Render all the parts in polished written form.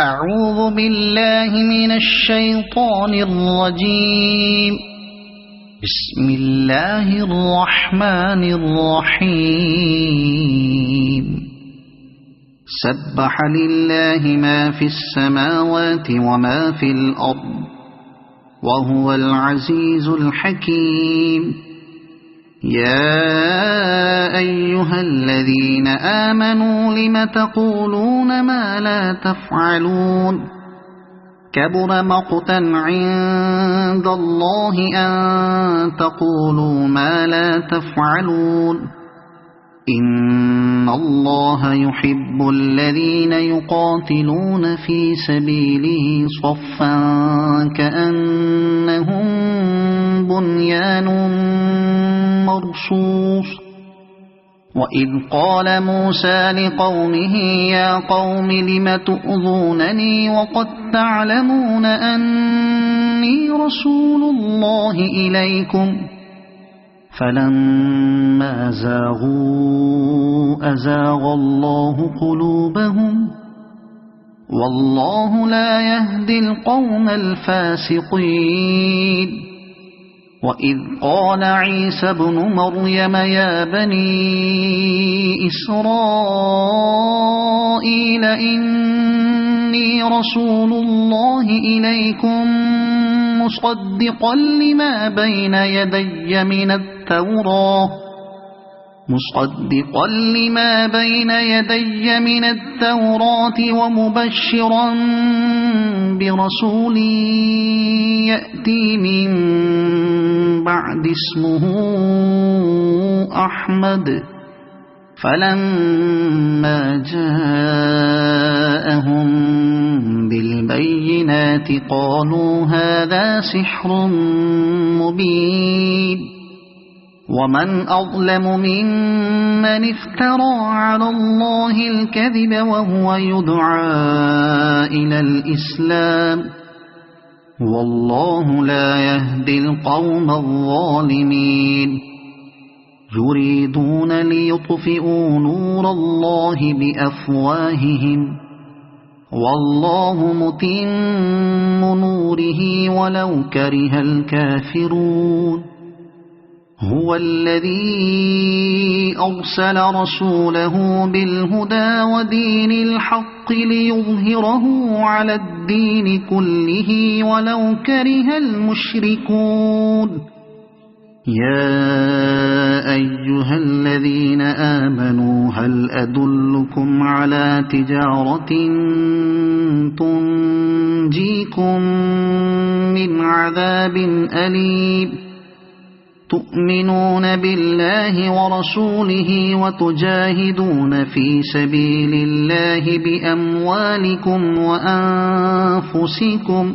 أعوذ بالله من الشيطان الرجيم. بسم الله الرحمن الرحيم. سبح لله ما في السماوات وما في الأرض وهو العزيز الحكيم. يا أيها الذين آمنوا لم تقولون ما لا تفعلون؟ كبر مقتا عند الله أن تقولوا ما لا تفعلون. إن الله يحب الذين يقاتلون في سبيله صفا كأنهم بنيان مرصوص. وإذ قال موسى لقومه يا قوم لم تؤذونني وقد تعلمون أني رسول الله إليكم فلما زاغوا أزاغ الله قلوبهم والله لا يهدي القوم الفاسقين. وإذ قال عيسى ابن مريم يا بني إسرائيل إني رسول الله إليكم مصدقا لما بين يدي من التوراة ومبشرا برسول يأتي من بعد اسمه أحمد. فلما جاءهم بالبينات قالوا هذا سحر مبين. ومن أظلم ممن افترى على الله الكذب وهو يدعى إلى الإسلام والله لا يهدي القوم الظالمين. يريدون ليطفئوا نور الله بأفواههم والله متم نوره ولو كره الكافرون. هو الذي أرسل رسوله بالهدى ودين الحق ليظهره على الدين كله ولو كره المشركون. يا أيها الذين آمنوا هل أدلكم على تجارة تنجيكم من عذاب أليم؟ تؤمنون بالله ورسوله وتجاهدون في سبيل الله بأموالكم وأنفسكم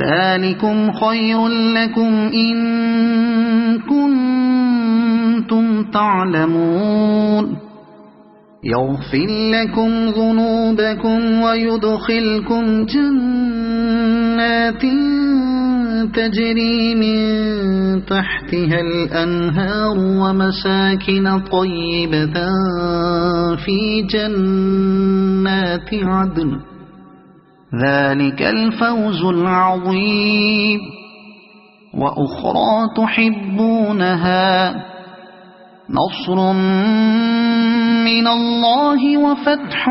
ذلكم خير لكم إن كنتم تعلمون. يغفر لكم ذنوبكم ويدخلكم جنات تجري من تحتها الأنهار ومساكن طيبة في جنات عدن ذلك الفوز العظيم. وأخرى تحبونها نصر من الله وفتح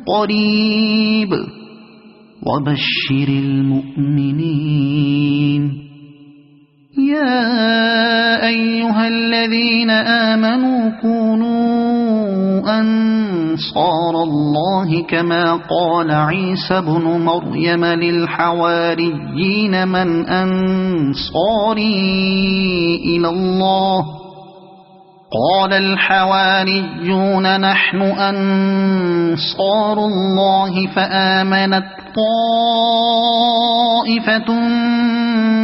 قريب وبشر المؤمنين. يا أيها الذين آمنوا كونوا أنصار الله كما قال عيسى ابن مريم للحواريين من أنصاري إلى الله؟ قال الحواريون نحن أنصار الله فآمنت طائفة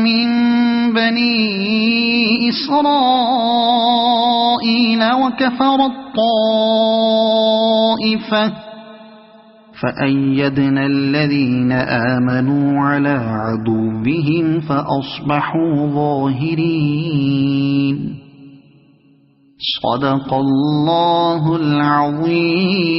من بني إسرائيل وكفرت طائفة فأيدنا الذين آمنوا على عدوهم فأصبحوا ظاهرين. صدق الله العظيم.